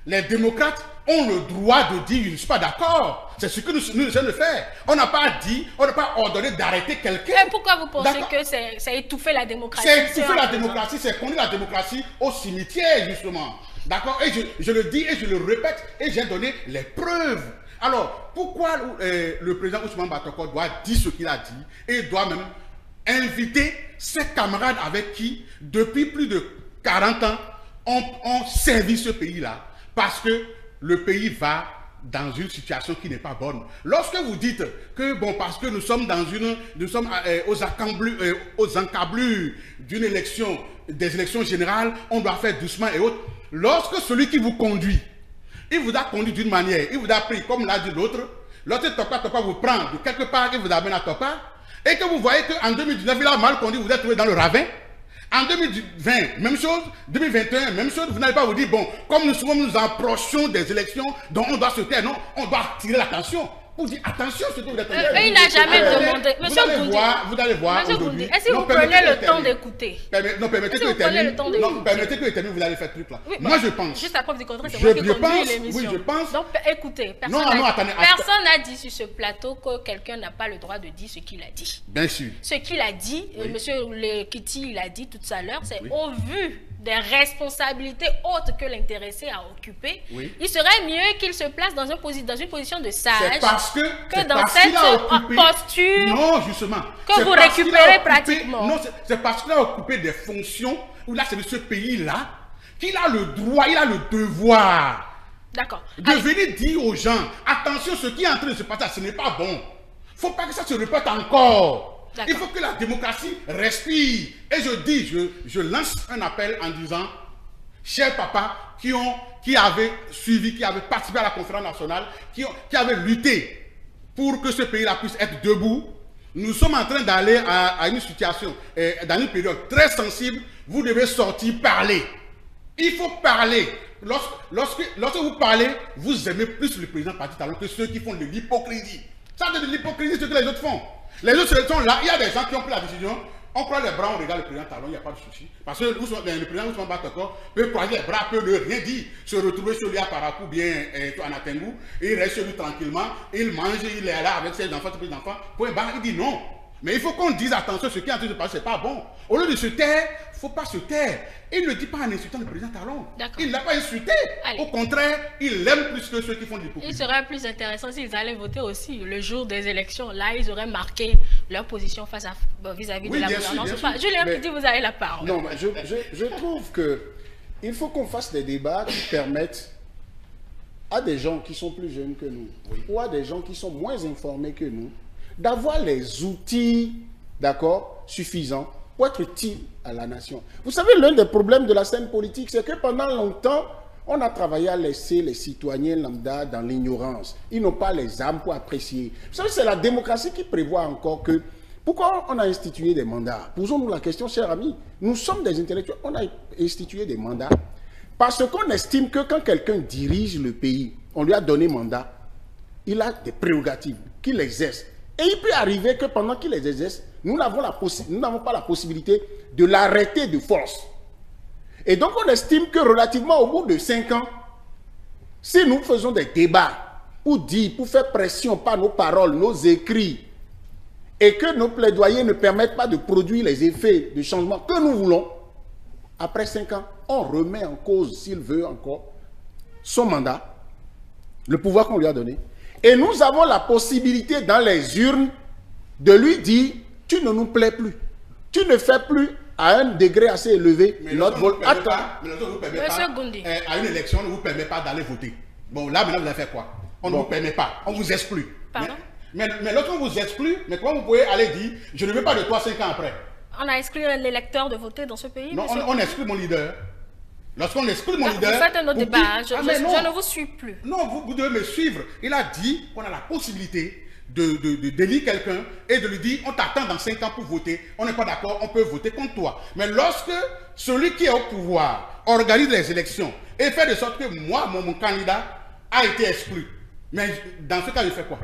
les démocrates ont le droit de dire je ne suis pas d'accord. C'est ce que nous essayons de faire. On n'a pas dit, on n'a pas ordonné d'arrêter quelqu'un. Et pourquoi vous pensez que c'est étouffer la démocratie? C'est étouffer la démocratie, c'est conduire la démocratie au cimetière, justement. D'accord? Et je le dis et je le répète et j'ai donné les preuves. Alors, pourquoi le président Ousmane Batoko doit dire ce qu'il a dit et doit même inviter ses camarades avec qui, depuis plus de 40 ans, ont servi ce pays-là? Parce que le pays va dans une situation qui n'est pas bonne. Lorsque vous dites que, bon, parce que nous sommes aux encablures d'une élection, des élections générales, on doit faire doucement et autres. Lorsque celui qui vous conduit, il vous a conduit d'une manière, il vous a pris, comme l'a dit l'autre Topa vous prend de quelque part, il vous amène à Topa, et que vous voyez qu'en 2019, il a mal conduit, vous êtes trouvé dans le ravin. En 2020, même chose. 2021, même chose. Vous n'allez pas vous dire, bon, comme nous approchons des élections dont on doit se taire, non, on doit attirer l'attention. Vous dites, attention, ce que vous êtes en train de il n'a jamais demandé. Monsieur Goundi, vous allez voir aujourd'hui. Est-ce que vous prenez le temps d'écouter? Non, permettez que je termine. Non, permettez que je termine, vous allez faire ce truc-là. Moi, je pense. Juste à preuve du contraire, c'est moi qui conduis l'émission. Oui, je pense. Donc, écoutez, personne n'a dit sur ce plateau que quelqu'un n'a pas le droit de dire ce qu'il a dit. Bien sûr. Ce qu'il a dit, monsieur Kitty, il a dit tout à l'heure, c'est au vu des responsabilités autres que l'intéressé a occupées, il serait mieux qu'il se place dans une position de sage que dans cette posture que vous récupérez pratiquement. Non, c'est parce qu'il a occupé des fonctions où là, c'est de ce pays-là qu'il a le droit, il a le devoir de venir dire aux gens, attention, ce qui est en train de se passer, ce n'est pas bon. Il ne faut pas que ça se répète encore. Il faut que la démocratie respire. Et je lance un appel en disant, chers papas qui avaient suivi, qui avaient participé à la conférence nationale, qui avaient lutté pour que ce pays-là puisse être debout, nous sommes en train d'aller à une situation, dans une période très sensible. Vous devez sortir parler. Il faut parler. Lorsque vous parlez, vous aimez plus le président parti alors que ceux qui font de l'hypocrisie. Ça, c'est de l'hypocrisie, ce que les autres font. Les autres sont là, il y a des gens qui ont pris la décision On croise les bras, on regarde le président Talon, il n'y a pas de souci. Parce que le président Ousmane Batoko peut croiser les bras, peut ne rien dire, se retrouver sur lui à Parakou, bien en Atengou, il reste chez lui tranquillement, il mange, il est là avec ses enfants, ses petits-enfants, point barre, il dit non. Mais il faut qu'on dise attention, ce qui est en train de se passer, c'est pas bon. Au lieu de se taire, il ne faut pas se taire. Il ne dit pas en insultant le président Talon. Il ne l'a pas insulté. Allez. Au contraire, il l'aime plus que ceux qui font de l'hypocrisie. Il serait plus intéressant s'ils allaient voter aussi le jour des élections. Là, ils auraient marqué leur position face à vis-à-vis de la gouvernance. Julien Kitty, vous avez la parole. Non, mais je trouve qu'il faut qu'on fasse des débats qui permettent à des gens qui sont plus jeunes que nous, ou à des gens qui sont moins informés que nous, d'avoir les outils, d'accord, suffisants pour être utiles à la nation. Vous savez, l'un des problèmes de la scène politique, c'est que pendant longtemps, on a travaillé à laisser les citoyens lambda dans l'ignorance. Ils n'ont pas les âmes pour apprécier. Vous savez, c'est la démocratie qui prévoit encore que... Pourquoi on a institué des mandats? Posons-nous la question, chers amis. Nous sommes des intellectuels. On a institué des mandats parce qu'on estime que quand quelqu'un dirige le pays, on lui a donné mandat, il a des prérogatives qu'il exerce. Et il peut arriver que pendant qu'il les exerce, nous n'avons pas la possibilité de l'arrêter de force. Et donc on estime que relativement au bout de 5 ans, si nous faisons des débats pour faire pression par nos paroles, nos écrits, et que nos plaidoyers ne permettent pas de produire les effets de changement que nous voulons, après 5 ans, on remet en cause, s'il veut encore, son mandat, le pouvoir qu'on lui a donné. Et nous avons la possibilité dans les urnes de lui dire, tu ne nous plais plus. Tu ne fais plus à un degré assez élevé notre vol. Attends. À une élection, on ne vous permet pas d'aller voter. Bon, là, maintenant, vous avez fait quoi? On ne vous permet pas. On vous exclut. Pardon? Mais lorsqu'on vous exclut, mais comment vous pouvez aller dire, je ne veux pas de toi 5 ans après? On a exclu l'électeur de voter dans ce pays? Non, on exclut mon leader. Lorsqu'on exclut mon leader... Vous faites un autre débat, je ne vous suis plus. Non, vous devez me suivre. Il a dit qu'on a la possibilité d'élire quelqu'un et de lui dire, on t'attend dans 5 ans pour voter, on n'est pas d'accord, on peut voter contre toi. Mais lorsque celui qui est au pouvoir organise les élections et fait de sorte que moi, mon candidat a été exclu, mais dans ce cas, je fais quoi?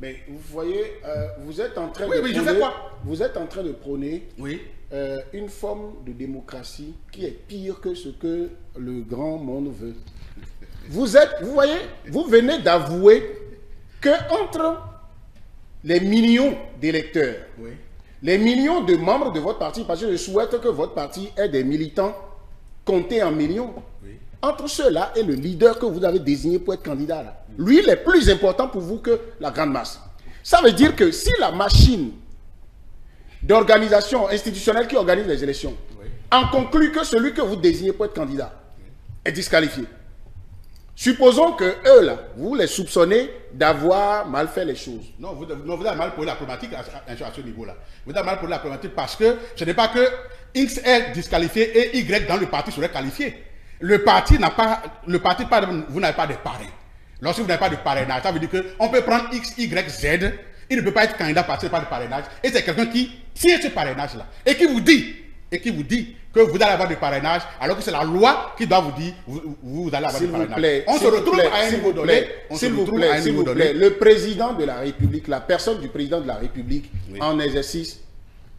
Mais vous voyez, vous êtes en train je fais quoi? Vous êtes en train de prôner oui. Une forme de démocratie qui est pire que ce que le grand monde veut. Vous voyez, vous venez d'avouer que entre les millions d'électeurs, oui, les millions de membres de votre parti, parce que je souhaite que votre parti ait des militants comptés en millions, oui, entre ceux-là et le leader que vous avez désigné pour être candidat, là, lui, il est plus important pour vous que la grande masse. Ça veut dire que si la machine d'organisation institutionnelle qui organise les élections, oui, en conclut que celui que vous désignez pour être candidat, oui, est disqualifié. Supposons que eux, là, vous les soupçonnez d'avoir mal fait les choses. Non, vous avez mal posé la problématique à ce niveau-là. Vous avez mal posé la problématique parce que ce n'est pas que X est disqualifié et Y dans le parti serait qualifié. Le parti n'a pas, vous n'avez pas de parrain. Lorsque vous n'avez pas de parrainage, ça veut dire qu'on peut prendre X, Y, Z, il ne peut pas être candidat parce qu'il n'a pas de parrainage. Et c'est quelqu'un qui tient ce parrainage-là et qui vous dit que vous allez avoir des parrainages, alors que c'est la loi qui doit vous dire vous allez avoir des parrainages. On se retrouve à un niveau donné. S'il vous plaît, le président de la République, la personne du président de la République, oui, en exercice,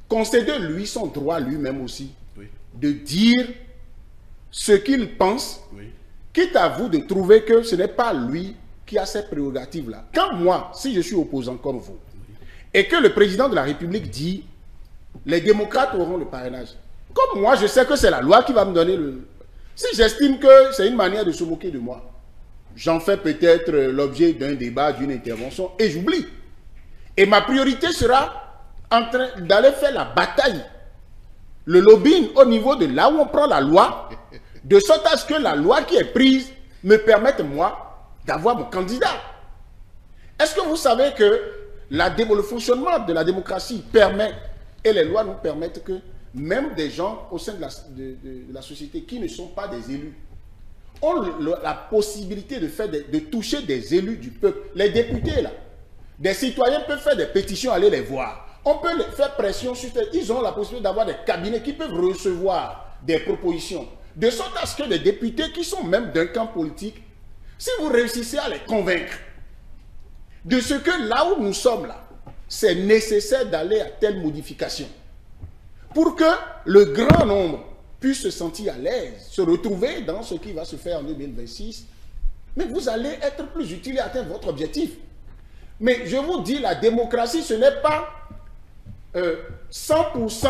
concède lui son droit lui-même aussi, oui, de dire ce qu'il pense, oui, quitte à vous de trouver que ce n'est pas lui qui a cette prérogatives-là. Quand moi, si je suis opposant comme vous, oui, et que le président de la République dit les démocrates auront le parrainage, comme moi, je sais que c'est la loi qui va me donner le... Si j'estime que c'est une manière de se moquer de moi, j'en fais peut-être l'objet d'un débat, d'une intervention, et j'oublie. Et ma priorité sera en train d'aller faire la bataille, le lobbying au niveau de là où on prend la loi, de sorte à ce que la loi qui est prise me permette, moi, d'avoir mon candidat. Est-ce que vous savez que le fonctionnement de la démocratie permet, et les lois nous permettent que même des gens au sein de la société qui ne sont pas des élus ont la possibilité de toucher des élus du peuple. Les députés, là, des citoyens peuvent faire des pétitions, aller les voir. On peut faire pression sur eux. Ils ont la possibilité d'avoir des cabinets qui peuvent recevoir des propositions. De sorte à ce que les députés qui sont même d'un camp politique, si vous réussissez à les convaincre de ce que là où nous sommes là, c'est nécessaire d'aller à telle modification, pour que le grand nombre puisse se sentir à l'aise, se retrouver dans ce qui va se faire en 2026. Mais vous allez être plus utile et atteindre votre objectif. Mais je vous dis, la démocratie, ce n'est pas 100%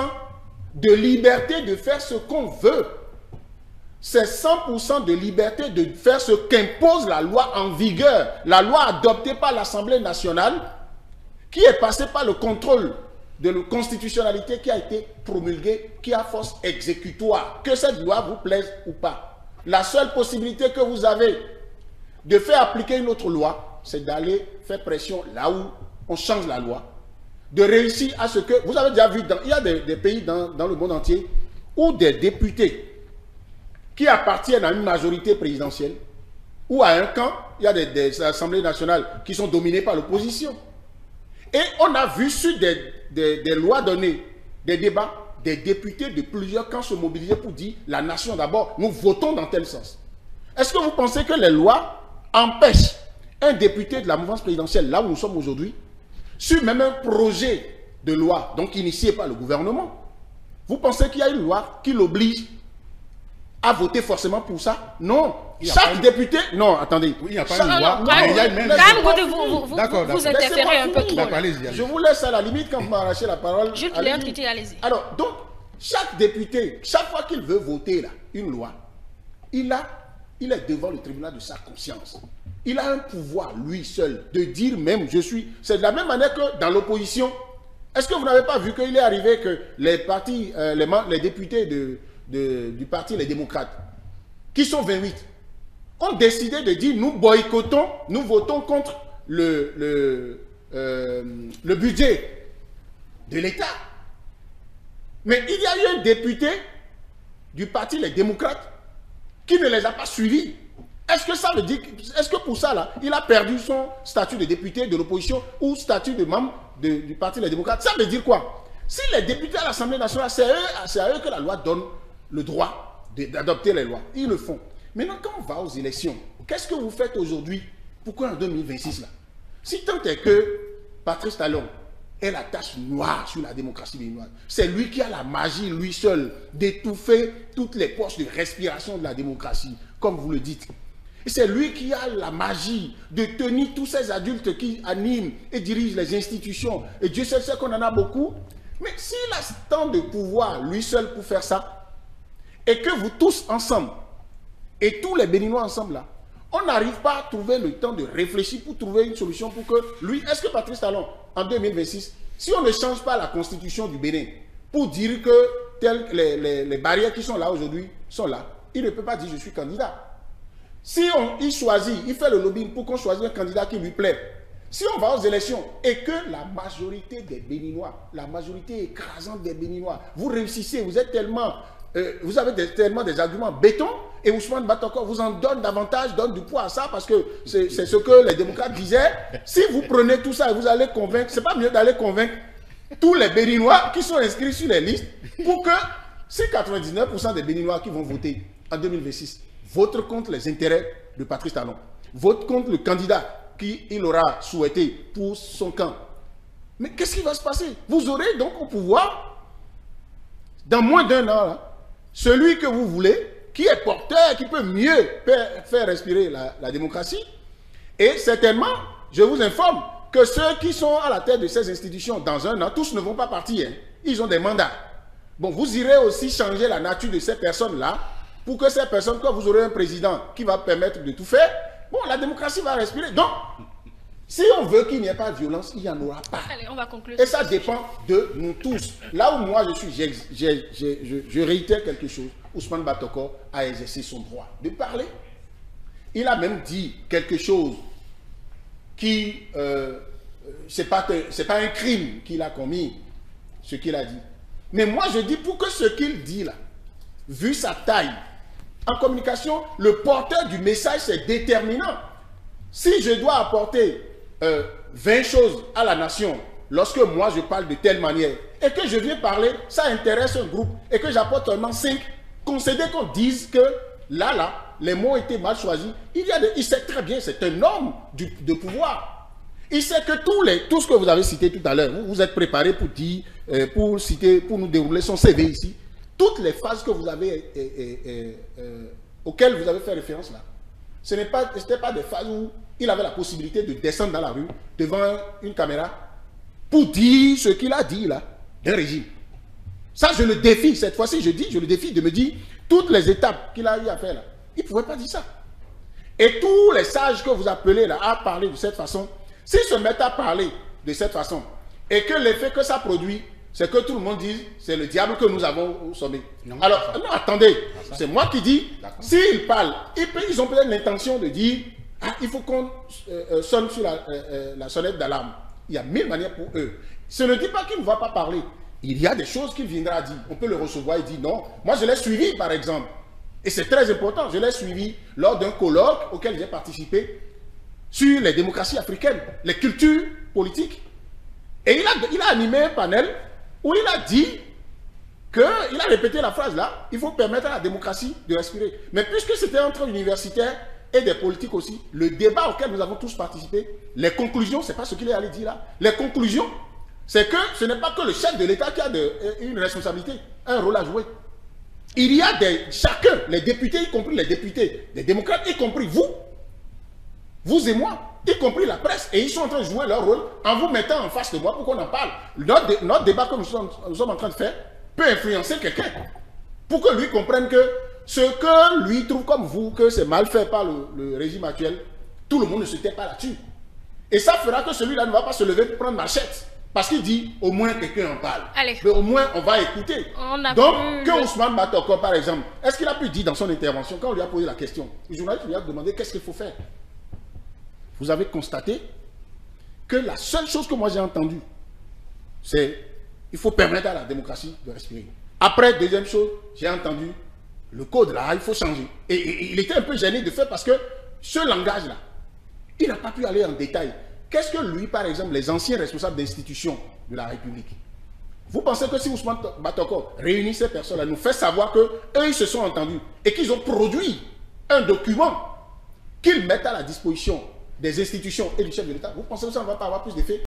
de liberté de faire ce qu'on veut. C'est 100% de liberté de faire ce qu'impose la loi en vigueur. La loi adoptée par l'Assemblée nationale, qui est passée par le contrôle de la constitutionnalité, qui a été promulguée, qui a force exécutoire. Que cette loi vous plaise ou pas. La seule possibilité que vous avez de faire appliquer une autre loi, c'est d'aller faire pression là où on change la loi. De réussir à ce que... Vous avez déjà vu, il y a des pays dans le monde entier où des députés qui appartiennent à une majorité présidentielle ou à un camp, il y a des assemblées nationales qui sont dominées par l'opposition. Et on a vu sur des lois données, des débats, des députés de plusieurs camps se mobiliser pour dire la nation d'abord, nous votons dans tel sens. Est-ce que vous pensez que les lois empêchent un député de la mouvance présidentielle, là où nous sommes aujourd'hui, sur même un projet de loi, donc initié par le gouvernement, vous pensez qu'il y a une loi qui l'oblige à voter forcément pour ça? Non. Chaque député... Non, attendez. Oui, il n'y a pas une loi. Il y a une même... Vous interférez un peu trop. Je vous laisse à la limite quand vous m'arrachez la parole. Juste allez-y. Alors, donc, chaque député, chaque fois qu'il veut voter là, une loi, il est devant le tribunal de sa conscience. Il a un pouvoir, lui seul, de dire même, je suis... C'est de la même manière que dans l'opposition. Est-ce que vous n'avez pas vu qu'il est arrivé que les partis, les députés du parti Les Démocrates, qui sont 28, ont décidé de dire, nous boycottons, nous votons contre le budget de l'État. Mais il y a eu un député du parti Les Démocrates qui ne les a pas suivis. Est-ce que ça veut dire, est-ce que pour ça, là, il a perdu son statut de député de l'opposition ou statut de membre du parti Les Démocrates? Ça veut dire quoi? Si les députés à l'Assemblée nationale, c'est à eux que la loi donne le droit d'adopter les lois. Ils le font. Maintenant, quand on va aux élections, qu'est-ce que vous faites aujourd'hui? Pourquoi en 2026, là? Si tant est que Patrice Talon est la tache noire sur la démocratie béninoise, c'est lui qui a la magie, lui seul, d'étouffer toutes les poches de respiration de la démocratie, comme vous le dites. Et c'est lui qui a la magie de tenir tous ces adultes qui animent et dirigent les institutions. Et Dieu sait qu'on en a beaucoup. Mais s'il a tant de pouvoir, lui seul, pour faire ça, et que vous tous ensemble, et tous les Béninois ensemble là, on n'arrive pas à trouver le temps de réfléchir pour trouver une solution pour que lui... Est-ce que Patrice Talon, en 2026, si on ne change pas la constitution du Bénin pour dire que les barrières qui sont là aujourd'hui sont là, il ne peut pas dire je suis candidat. Si il choisit, il fait le lobbying pour qu'on choisisse un candidat qui lui plaît. Si on va aux élections et que la majorité des Béninois, la majorité écrasante des Béninois, vous réussissez, vous êtes tellement... vous avez tellement des arguments béton et Ousmane Batoko vous en donne davantage, donne du poids à ça parce que c'est ce que les démocrates disaient. Si vous prenez tout ça et vous allez convaincre, c'est pas mieux d'aller convaincre tous les Béninois qui sont inscrits sur les listes pour que ces 99% des Béninois qui vont voter en 2026 votent contre les intérêts de Patrice Talon, votent contre le candidat qu'il aura souhaité pour son camp. Mais qu'est-ce qui va se passer? Vous aurez donc au pouvoir, dans moins d'un an, là, celui que vous voulez, qui est porteur, qui peut mieux faire respirer la démocratie. Et certainement, je vous informe que ceux qui sont à la tête de ces institutions dans un an, tous ne vont pas partir. Hein. Ils ont des mandats. Bon, vous irez aussi changer la nature de ces personnes-là pour que ces personnes, quand vous aurez un président qui va permettre de tout faire, bon, la démocratie va respirer. Donc, si on veut qu'il n'y ait pas de violence, il n'y en aura pas. Allez, on va conclure. Et ça dépend de nous tous. Là où moi je suis, je réitère quelque chose. Ousmane Batoko a exercé son droit de parler. Il a même dit quelque chose qui, c'est pas un crime qu'il a commis, ce qu'il a dit. Mais moi je dis pour que ce qu'il dit là, vu sa taille, en communication, le porteur du message c'est déterminant. Si je dois apporter 20 choses à la nation, lorsque moi je parle de telle manière, et que je viens parler, ça intéresse un groupe, et que j'apporte seulement 5, concédez qu'on dise que là, les mots étaient mal choisis, il sait très bien, c'est un homme de pouvoir. Il sait que tout ce que vous avez cité tout à l'heure, vous êtes préparé pour dire, pour nous dérouler son CV ici. Toutes les phases que vous avez, auxquelles vous avez fait référence là, ce n'était pas des phases où il avait la possibilité de descendre dans la rue devant une caméra pour dire ce qu'il a dit là, d'un régime. Ça, je le défie. Cette fois-ci, je le défie de me dire toutes les étapes qu'il a eu à faire là. Il ne pouvait pas dire ça. Et tous les sages que vous appelez là à parler de cette façon, s'ils se mettent à parler de cette façon, et que l'effet que ça produit, c'est que tout le monde dise, c'est le diable que nous avons au sommet. Non, alors, non, attendez, c'est moi qui dis, s'ils parlent, ils ont peut-être l'intention de dire, ah, il faut qu'on sonne sur la sonnette d'alarme. Il y a 1000 manières pour eux. Ce ne dit pas qu'il ne va pas parler. Il y a des choses qu'il viendra dire. On peut le recevoir et dire non. Moi, je l'ai suivi, par exemple. Et c'est très important. Je l'ai suivi lors d'un colloque auquel j'ai participé sur les démocraties africaines, les cultures politiques. Et il a animé un panel où il a dit il a répété la phrase là, il faut permettre à la démocratie de respirer. Mais puisque c'était entre universitaires et des politiques aussi, le débat auquel nous avons tous participé, les conclusions, c'est pas ce qu'il est allé dire là. Les conclusions, c'est que ce n'est pas que le chef de l'État qui a une responsabilité, un rôle à jouer. Il y a chacun, les députés, y compris les députés, les démocrates, y compris vous et moi, y compris la presse, et ils sont en train de jouer leur rôle en vous mettant en face de moi pour qu'on en parle. Notre débat que nous sommes en train de faire peut influencer quelqu'un pour que lui comprenne que ce que lui trouve comme vous, que c'est mal fait par le régime actuel, tout le monde ne se tait pas là-dessus. Et ça fera que celui-là ne va pas se lever pour prendre machette. Parce qu'il dit, au moins quelqu'un en parle. Allez. Mais au moins, on va écouter. Donc, que Ousmane Matoko, par exemple, est-ce qu'il a pu dire dans son intervention, quand on lui a posé la question, le journaliste lui a demandé qu'est-ce qu'il faut faire. Vous avez constaté que la seule chose que moi j'ai entendue, c'est il faut permettre à la démocratie de respirer. Après, deuxième chose, j'ai entendu le code là, il faut changer. Et il était un peu gêné de faire parce que ce langage-là, il n'a pas pu aller en détail. Qu'est-ce que lui, par exemple, les anciens responsables d'institutions de la République, vous pensez que si Ousmane Matoko réunit ces personnes-là, nous fait savoir qu'eux, ils se sont entendus et qu'ils ont produit un document qu'ils mettent à la disposition des institutions et du chef de l'État, vous pensez que ça ne va pas avoir plus d'effet?